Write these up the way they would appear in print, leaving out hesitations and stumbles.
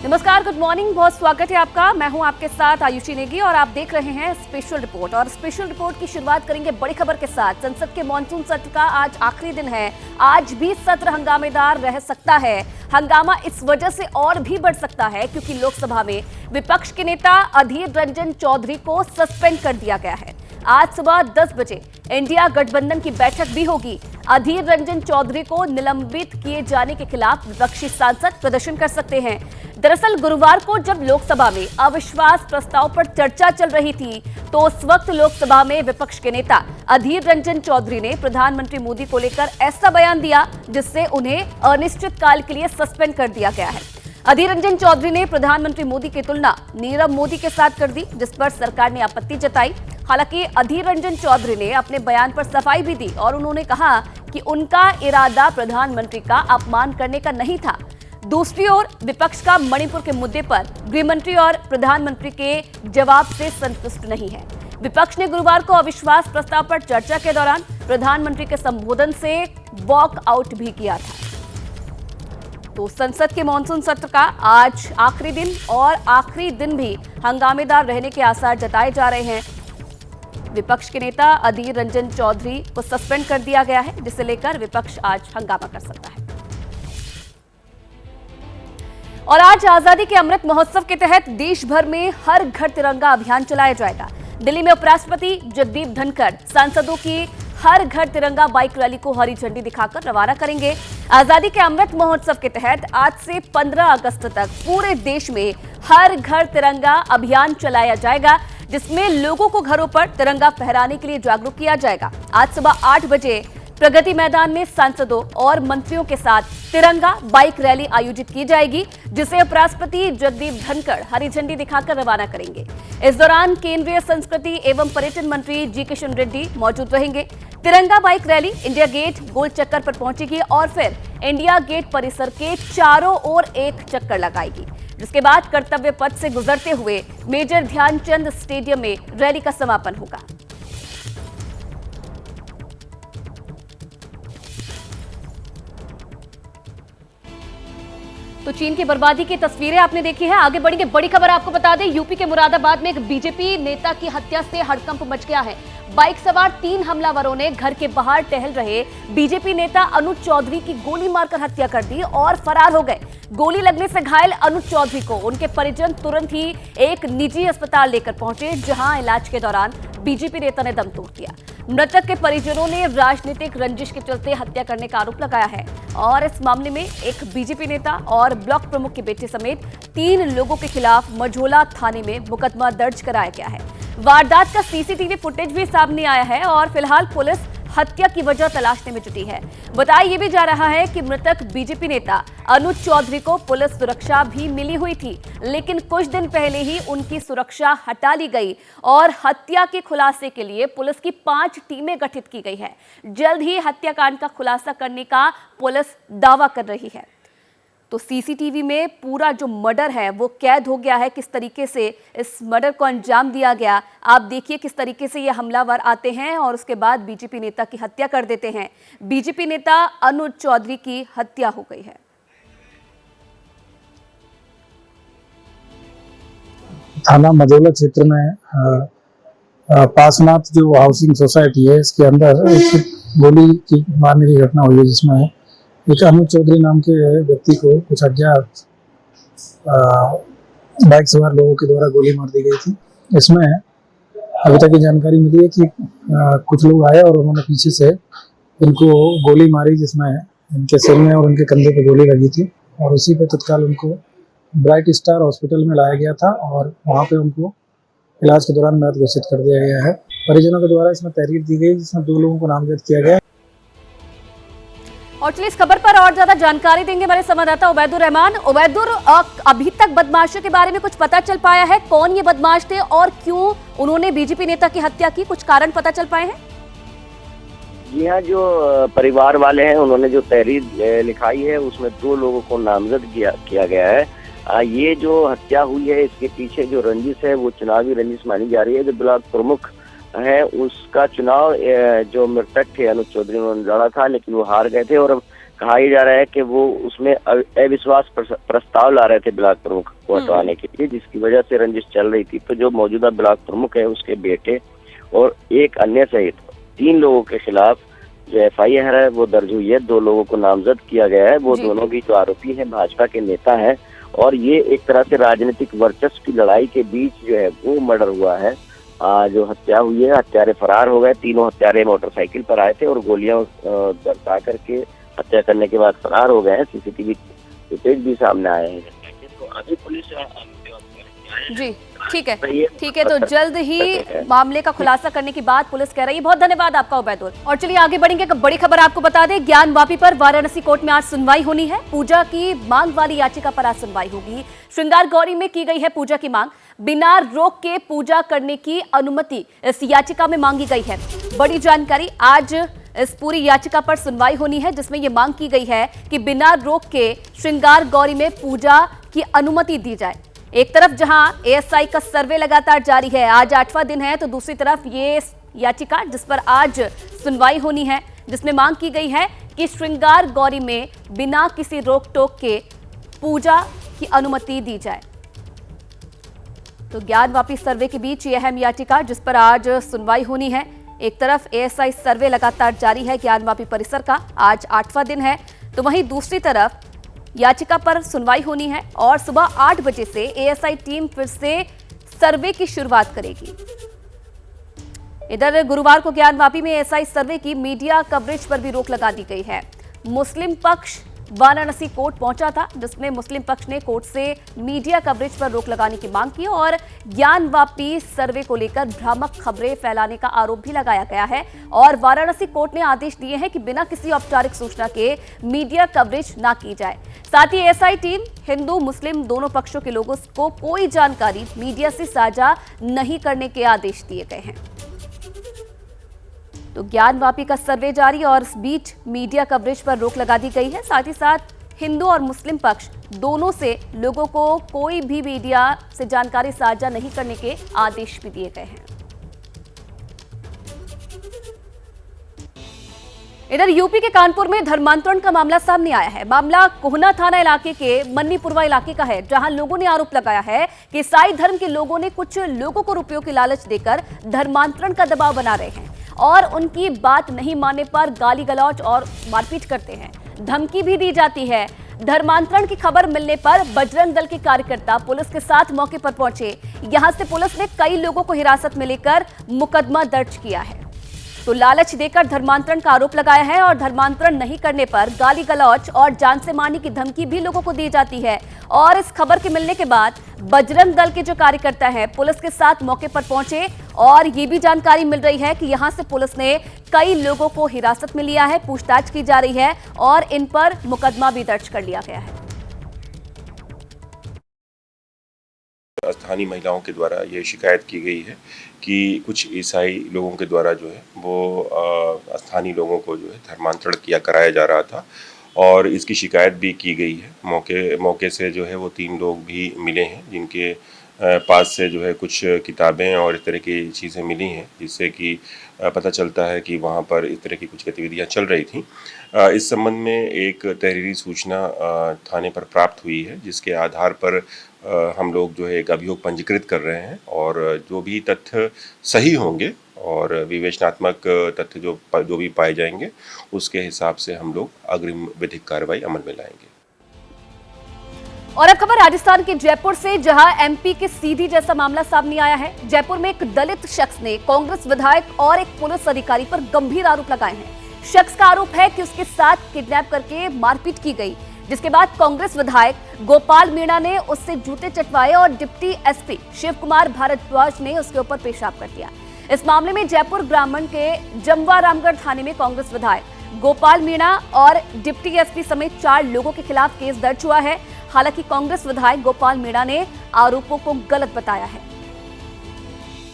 नमस्कार, good morning, बहुत स्वागत है आपका। मैं हूं आपके साथ आयुषी नेगी और आप देख रहे हैं स्पेशल रिपोर्ट। और स्पेशल रिपोर्ट की शुरुआत करेंगे बड़ी खबर के साथ। संसद के मॉनसून सत्र का आज आखिरी दिन है। आज भी सत्र हंगामेदार रह सकता है। हंगामा इस वजह से और भी बढ़ सकता है क्योंकि लोकसभा में विपक्ष के नेता अधीर रंजन चौधरी को सस्पेंड कर दिया गया है। आज सुबह 10 बजे इंडिया गठबंधन की बैठक भी होगी। अधीर रंजन चौधरी को निलंबित किए जाने के खिलाफ विपक्षी सांसद प्रदर्शन कर सकते हैं। दरअसल गुरुवार को जब लोकसभा में अविश्वास प्रस्ताव पर चर्चा चल रही थी तो उस वक्त लोकसभा में विपक्ष के नेता अधीर रंजन चौधरी ने प्रधानमंत्री मोदी को लेकर ऐसा बयान दिया जिससे उन्हें अनिश्चितकाल के लिए सस्पेंड कर दिया गया है। अधीर रंजन चौधरी ने प्रधानमंत्री मोदी की तुलना नीरव मोदी के साथ कर दी, जिस पर सरकार ने आपत्ति जताई। हालांकि अधीर रंजन चौधरी ने अपने बयान पर सफाई भी दी और उन्होंने कहा कि उनका इरादा प्रधानमंत्री का अपमान करने का नहीं था। दूसरी ओर विपक्ष का मणिपुर के मुद्दे पर गृहमंत्री और प्रधानमंत्री के जवाब से संतुष्ट नहीं है। विपक्ष ने गुरुवार को अविश्वास प्रस्ताव पर चर्चा के दौरान प्रधानमंत्री के संबोधन से वॉक आउट भी किया था। तो संसद के मॉनसून सत्र का आज आखिरी दिन और आखिरी दिन भी हंगामेदार रहने के आसार जताए जा रहे हैं। विपक्ष के नेता अधीर रंजन चौधरी को सस्पेंड कर दिया गया है, जिसे लेकर विपक्ष आज हंगामा कर सकता है। और आज आजादी के अमृत महोत्सव के तहत देश भर में हर घर तिरंगा अभियान चलाया जाएगा। दिल्ली में उपराष्ट्रपति जगदीप धनखड़ सांसदों की हर घर तिरंगा बाइक रैली को हरी झंडी दिखाकर रवाना करेंगे। आजादी के अमृत महोत्सव के तहत आज से 15 अगस्त तक पूरे देश में हर घर तिरंगा अभियान चलाया जाएगा, जिसमें लोगों को घरों पर तिरंगा फहराने के लिए जागरूक किया जाएगा। आज सुबह 8 बजे प्रगति मैदान में सांसदों और मंत्रियों के साथ तिरंगा बाइक रैली आयोजित की जाएगी, जिसे उपराष्ट्रपति जगदीप धनखड़ हरी झंडी दिखाकर रवाना करेंगे। इस दौरान केंद्रीय संस्कृति एवं पर्यटन मंत्री जी किशन रेड्डी मौजूद रहेंगे। तिरंगा बाइक रैली इंडिया गेट गोल चक्कर पर पहुंचेगी और फिर इंडिया गेट परिसर के चारों ओर एक चक्कर लगाएगी, जिसके बाद कर्तव्य पथ से गुजरते हुए मेजर ध्यानचंद स्टेडियम में रैली का समापन होगा। तो चीन की बर्बादी की तस्वीरें आपने देखी है। आगे बढ़ेंगे, बड़ी खबर आपको बता दें, यूपी के मुरादाबाद में एक बीजेपी नेता की हत्या से हड़कंप मच गया है। बाइक सवार 3 हमलावरों ने घर के बाहर टहल रहे बीजेपी नेता अनुज चौधरी की गोली मारकर हत्या कर दी और फरार हो गए। गोली लगने से घायल अनुज चौधरी को उनके परिजन तुरंत ही एक निजी अस्पताल लेकर पहुंचे, जहां इलाज के दौरान बीजेपी नेता ने दम तोड़ दिया। मृतक के परिजनों ने राजनीतिक रंजिश के चलते हत्या करने का आरोप लगाया है और इस मामले में एक बीजेपी नेता और ब्लॉक प्रमुख के बेटे समेत 3 लोगों के खिलाफ मझोला थाने में मुकदमा दर्ज कराया गया है। वारदात का सीसीटीवी फुटेज भी सामने आया है और फिलहाल पुलिस हत्या की वजह तलाशने में जुटी है। बताया यह भी जा रहा है कि मृतक बीजेपी नेता अनुज चौधरी को पुलिस सुरक्षा भी मिली हुई थी, लेकिन कुछ दिन पहले ही उनकी सुरक्षा हटा ली गई और हत्या के खुलासे के लिए पुलिस की 5 टीमें गठित की गई है। जल्द ही हत्याकांड का खुलासा करने का पुलिस दावा कर रही है। तो सीसीटीवी में पूरा जो मर्डर है वो कैद हो गया है, किस तरीके से इस मर्डर को अंजाम दिया गया। आप देखिए किस तरीके से ये हमलावर आते हैं और उसके बाद बीजेपी नेता की हत्या कर देते हैं। बीजेपी नेता अनुज चौधरी की हत्या हो गई है। थाना मझोला क्षेत्र में पासनाथ जो हाउसिंग सोसाइटी है, इसके अंदर एक गोली की मारने की घटना हुई है, जिसमें एक अनुज चौधरी नाम के व्यक्ति को कुछ अज्ञात बाइक सवार लोगों के द्वारा गोली मार दी गई थी। इसमें अभी तक ये जानकारी मिली है कि कुछ लोग आए और उन्होंने पीछे से इनको गोली मारी, जिसमें इनके सिर में और उनके कंधे पे गोली लगी थी और उसी पे तत्काल उनको ब्राइट स्टार हॉस्पिटल में लाया गया था और वहाँ पे उनको इलाज के दौरान मृत घोषित कर दिया गया है। परिजनों के द्वारा इसमें तहरीर दी गई, जिसमें 2 लोगों को नामजद किया गया। और चलिए इस खबर पर और ज्यादा जानकारी देंगे हमारे संवाददाता उबैदुर रहमान। उबैदुर, अभी तक बदमाशों के बारे में कुछ पता चल पाया है? कौन ये बदमाश थे और क्यों उन्होंने बीजेपी नेता की हत्या की? कुछ कारण पता चल पाए हैं? जी हाँ, जो परिवार वाले हैं उन्होंने जो तहरीर लिखाई है उसमें 2 लोगों को नामजद किया गया है। ये जो हत्या हुई है इसके पीछे जो रंजिश है वो चुनावी रंजिश मानी जा रही है। जो ब्लॉक प्रमुख है उसका चुनाव जो मृतक थे अनुज चौधरी उन्होंने लड़ा था, लेकिन वो हार गए थे और कहा ही जा रहा है कि वो उसमें अविश्वास प्रस्ताव ला रहे थे ब्लॉक प्रमुख को हटवाने के लिए, जिसकी वजह से रंजिश चल रही थी। तो जो मौजूदा ब्लॉक प्रमुख है उसके बेटे और एक अन्य सहित 3 लोगों के खिलाफ जो FIR है वो दर्ज हुई है। 2 लोगों को नामजद किया गया है। वो दोनों भी जो आरोपी हैं भाजपा के नेता हैं और ये एक तरह से राजनीतिक वर्चस्व की लड़ाई के बीच जो है वो मर्डर हुआ है। जो हत्या हुई है, हत्यारे फरार हो गए। 3 हत्यारे मोटरसाइकिल पर आए थे और गोलियां बरसा करके हत्या करने के बाद फरार हो गए हैं। CCTV फुटेज भी सामने आए हैं। तो अभी पुलिस जी ठीक है, तो जल्द ही मामले का खुलासा करने की बात पुलिस कह रही है। बहुत धन्यवाद आपका उबैदुल। और चलिए आगे बढ़ेंगे। एक बड़ी खबर आपको बता दें, ज्ञान वापी पर वाराणसी कोर्ट में आज सुनवाई होनी है। पूजा की मांग वाली याचिका पर आज सुनवाई होगी। श्रृंगार गौरी में की गई है पूजा की मांग। बिना रोक के पूजा करने की अनुमति इस याचिका में मांगी गई है। बड़ी जानकारी, आज इस पूरी याचिका पर सुनवाई होनी है जिसमें यह मांग की गई है कि बिना रोक के श्रृंगार गौरी में पूजा की अनुमति दी जाए। एक तरफ जहां ASI का सर्वे लगातार जारी है, आज 8वां दिन है, तो दूसरी तरफ ये याचिका जिस पर आज सुनवाई होनी है, जिसमें मांग की गई है कि श्रृंगार गौरी में बिना किसी रोक टोक के पूजा की अनुमति दी जाए। तो ज्ञान वापी सर्वे के बीच ये अहम याचिका जिस पर आज सुनवाई होनी है। एक तरफ ASI सर्वे लगातार जारी है ज्ञान वापी परिसर का, आज 8वां दिन है, तो वहीं दूसरी तरफ याचिका पर सुनवाई होनी है और सुबह 8 बजे से ASI टीम फिर से सर्वे की शुरुआत करेगी। इधर गुरुवार को ज्ञान वापी में ASI सर्वे की मीडिया कवरेज पर भी रोक लगा दी गई है। मुस्लिम पक्ष वाराणसी कोर्ट पहुंचा था जिसमें मुस्लिम पक्ष ने कोर्ट से मीडिया कवरेज पर रोक लगाने की मांग की और ज्ञान वापी सर्वे को लेकर भ्रामक खबरें फैलाने का आरोप भी लगाया गया है। और वाराणसी कोर्ट ने आदेश दिए हैं कि बिना किसी औपचारिक सूचना के मीडिया कवरेज ना की जाए। साथ ही ASI टीम हिंदू मुस्लिम दोनों पक्षों के लोगों को कोई जानकारी मीडिया से साझा नहीं करने के आदेश दिए गए हैं। तो ज्ञान वापी का सर्वे जारी और इस बीच मीडिया कवरेज पर रोक लगा दी गई है। साथ ही साथ हिंदू और मुस्लिम पक्ष दोनों से लोगों को कोई भी मीडिया से जानकारी साझा नहीं करने के आदेश भी दिए गए हैं। इधर यूपी के कानपुर में धर्मांतरण का मामला सामने आया है। मामला कोहना थाना इलाके के मन्नीपुरवा इलाके का है, जहां लोगों ने आरोप लगाया है कि ईसाई धर्म के लोगों ने कुछ लोगों को रुपयों की लालच देकर धर्मांतरण का दबाव बना रहे हैं और उनकी बात नहीं मानने पर गाली गलौज और मारपीट करते हैं। धमकी भी दी जाती है। धर्मांतरण की खबर मिलने पर बजरंग दल के कार्यकर्ता पुलिस के साथ मौके पर पहुंचे। यहां से पुलिस ने कई लोगों को हिरासत में लेकर मुकदमा दर्ज किया है। तो लालच देकर धर्मांतरण का आरोप लगाया है और धर्मांतरण नहीं करने पर गाली गलौज और जान से मारने की धमकी भी लोगों को दी जाती है। और इस खबर के मिलने के बाद बजरंग दल के जो कार्यकर्ता हैं पुलिस के साथ मौके पर पहुंचे और ये भी जानकारी मिल रही है कि यहां से पुलिस ने कई लोगों को हिरासत में लिया है, पूछताछ की जा रही है और इन पर मुकदमा भी दर्ज कर लिया गया है। स्थानीय महिलाओं के द्वारा ये शिकायत की गई है कि कुछ ईसाई लोगों के द्वारा जो है वो स्थानीय लोगों को जो है धर्मांतरण कराया जा रहा था और इसकी शिकायत भी की गई है। मौके से जो है वो 3 लोग भी मिले हैं जिनके पास से जो है कुछ किताबें और इस तरह की चीज़ें मिली हैं, जिससे कि पता चलता है कि वहाँ पर इस तरह की कुछ गतिविधियाँ चल रही थीं। इस संबंध में एक तहरीरी सूचना थाने पर प्राप्त हुई है, जिसके आधार पर हम लोग जो है एक अभियोग पंजीकृत कर रहे हैं और जो भी तथ्य सही होंगे और विवेचनात्मक तथ्य जो भी पाए जाएंगे उसके हिसाब से हम लोग अग्रिम विधिक कार्रवाई अमल में लाएंगे। और अब खबर राजस्थान के जयपुर से, जहां MP के सीधी जैसा मामला सामने आया है। जयपुर में एक दलित शख्स ने कांग्रेस विधायक और एक पुलिस अधिकारी पर गंभीर आरोप लगाए हैं। शख्स का आरोप है कि उसके साथ किडनैप करके मारपीट की गई, जिसके बाद कांग्रेस विधायक गोपाल मीणा ने उससे जूते चटवाए और डिप्टी SP शिव कुमार भारद्वाज ने उसके ऊपर पेशाब कर दिया। इस मामले में जयपुर ग्रामीण के जमवा रामगढ़ थाने में कांग्रेस विधायक गोपाल मीणा और डिप्टी SP समेत 4 लोगों के खिलाफ केस दर्ज हुआ है। हालांकि कांग्रेस विधायक गोपाल मीणा ने आरोपों को गलत बताया है।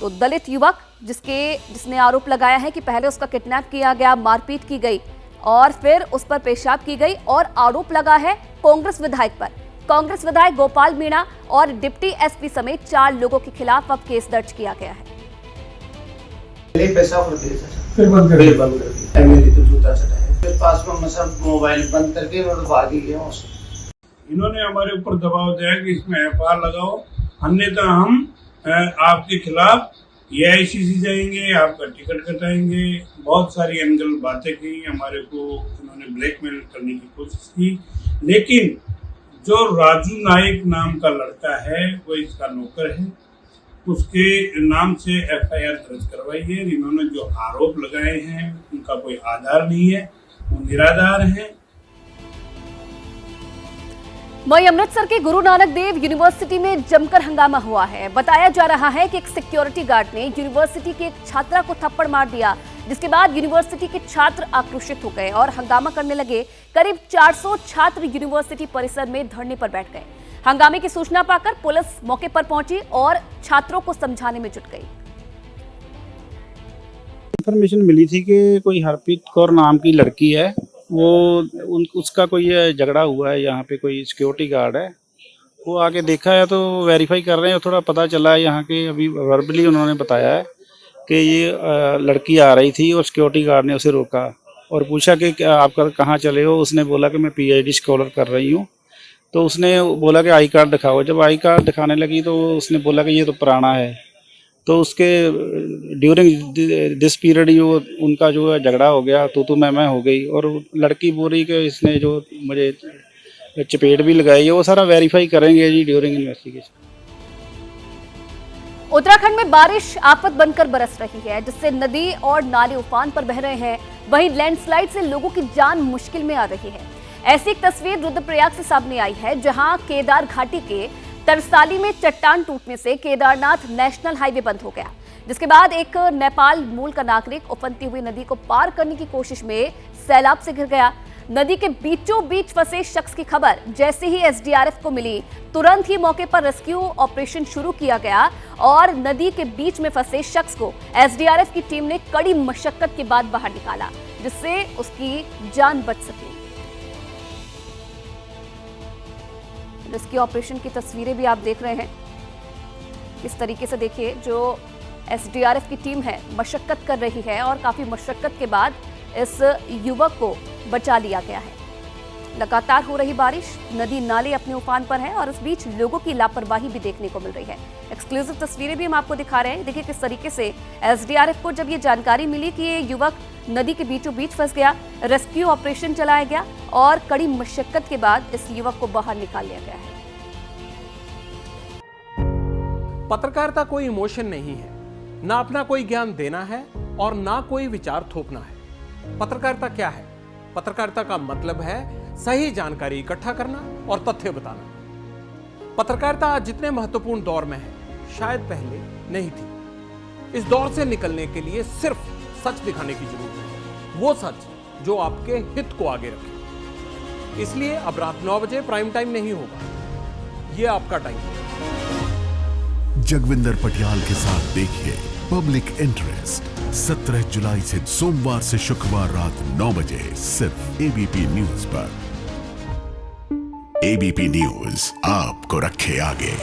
तो दलित युवक जिसने आरोप लगाया है कि पहले उसका किडनैप किया गया, मारपीट की गई और फिर उस पर पेशाब की गई और आरोप लगा है कांग्रेस विधायक पर। कांग्रेस विधायक गोपाल मीणा और डिप्टी SP समेत 4 लोगों के खिलाफ अब केस दर्ज किया गया है। पेशाब कर दिया सर, फिर बंद कर दिया, तो जूता चटाया। मेरे पास में मैं सब मोबाइल बंद करके और भाग ही गया उसे। इन्होंने हमारे ऊपर दबाव दिया कि इसमें एफआईआर लगाओ, अन्यथा हम आपके खिलाफ एआईसीसी जाएंगे, आपका टिकट कटाएंगे। बहुत सारी एंगल बातें की, हमारे को इन्होंने ब्लैकमेल करने की कोशिश की। लेकिन जो राजू नायक नाम का लड़का है वो इसका नौकर है, उसके नाम से एफआईआर दर्ज करवाई है। इन्होंने जो आरोप लगाए हैं उनका कोई आधार नहीं है, वो निराधार है। वहीं अमृतसर के गुरु नानक देव यूनिवर्सिटी में जमकर हंगामा हुआ है। बताया जा रहा है कि एक सिक्योरिटी गार्ड ने यूनिवर्सिटी के एक छात्रा को थप्पड़ मार दिया, जिसके बाद यूनिवर्सिटी के छात्र आक्रोशित हो गए और हंगामा करने लगे। करीब 400 छात्र यूनिवर्सिटी परिसर में धरने पर बैठ गए। हंगामे की सूचना पाकर पुलिस मौके पर पहुंची और छात्रों को समझाने में जुट गई। इन्फॉर्मेशन मिली थी कि कोई हरप्रीत कौर नाम की लड़की है, उसका कोई झगड़ा हुआ है, यहाँ पे कोई सिक्योरिटी गार्ड है, वो आके देखा है तो वेरीफाई कर रहे हैं। थोड़ा पता चला है यहाँ के, अभी वर्बली उन्होंने बताया है कि ये लड़की आ रही थी और सिक्योरिटी गार्ड ने उसे रोका और पूछा कि आप कहाँ चले हो। उसने बोला कि मैं पीएचडी स्कॉलर कर रही हूँ। तो उसने बोला कि आई कार्ड दिखाओ। जब आई कार्ड दिखाने लगी तो उसने बोला कि ये तो पुराना है। तो उसके ड्यूरिंग दिस पीरियड जो उनका जो है झगड़ा हो गया, तो मैं हो गई और लड़की बोल रही कि इसने जो मुझे चपेट भी लगाई है, वो सारा वेरीफाई करेंगे जी ड्यूरिंग इन्वेस्टिगेशन। उत्तराखंड में बारिश आफत बनकर बरस रही है, जिससे नदी और नाले उफान पर बह रहे हैं। वहीं लैंडस्लाइड से लोगों की जान मुश्किल में आ रही है। ऐसी एक तस्वीर रुद्रप्रयाग से सामने आई है, जहां केदार घाटी के तरसाली में चट्टान टूटने से केदारनाथ नेशनल हाईवे बंद हो गया, जिसके बाद एक नेपाल मूल का नागरिक उफनती हुई नदी को पार करने की कोशिश में सैलाब से घिर गया। नदी के बीचों बीच फंसे शख्स की खबर जैसे ही एसडीआरएफ को मिली, तुरंत ही मौके पर रेस्क्यू ऑपरेशन शुरू किया गया और नदी के बीच में फंसे शख्स को एसडीआरएफ की टीम ने कड़ी मशक्कत के बाद बाहर निकाला, जिससे उसकी जान बच सकी। रेस्क्यू ऑपरेशन की तस्वीरें भी आप देख रहे हैं। इस तरीके से देखिए, जो एसडीआरएफ की टीम है मशक्कत कर रही है और काफी मशक्कत के बाद इस युवक को बचा लिया गया है। लगातार हो रही बारिश, नदी नाले अपने उफान पर है और इस बीच लोगों की लापरवाही भी देखने को मिल रही है। एक्सक्लूसिव तस्वीरें भी हम आपको दिखा रहे हैं। देखिए किस तरीके से एसडीआरएफ को जब ये जानकारी मिली कि ये युवक नदी के बीचों बीच फंस गया, रेस्क्यू ऑपरेशन चलाया गया और कड़ी मशक्कत के बाद इस युवक को बाहर निकाल लिया गया है। पत्रकारिता कोई इमोशन नहीं है, ना अपना कोई ज्ञान देना है और ना कोई विचार थोपना है। पत्रकारिता क्या है? पत्रकारिता का मतलब है सही जानकारी इकट्ठा करना और तथ्य बताना। पत्रकारिता आज जितने महत्वपूर्ण दौर में है, शायद पहले नहीं थी। इस दौर से निकलने के लिए सिर्फ सच दिखाने की जरूरत है, वो सच जो आपके हित को आगे रखे। इसलिए अब रात 9 बजे प्राइम टाइम नहीं होगा, ये आपका टाइम है। जगविंदर पटियाल के साथ देखिए पब्लिक इंटरेस्ट 17 जुलाई से सोमवार से शुक्रवार रात 9 बजे सिर्फ एबीपी न्यूज पर। एबीपी न्यूज आपको रखे आगे।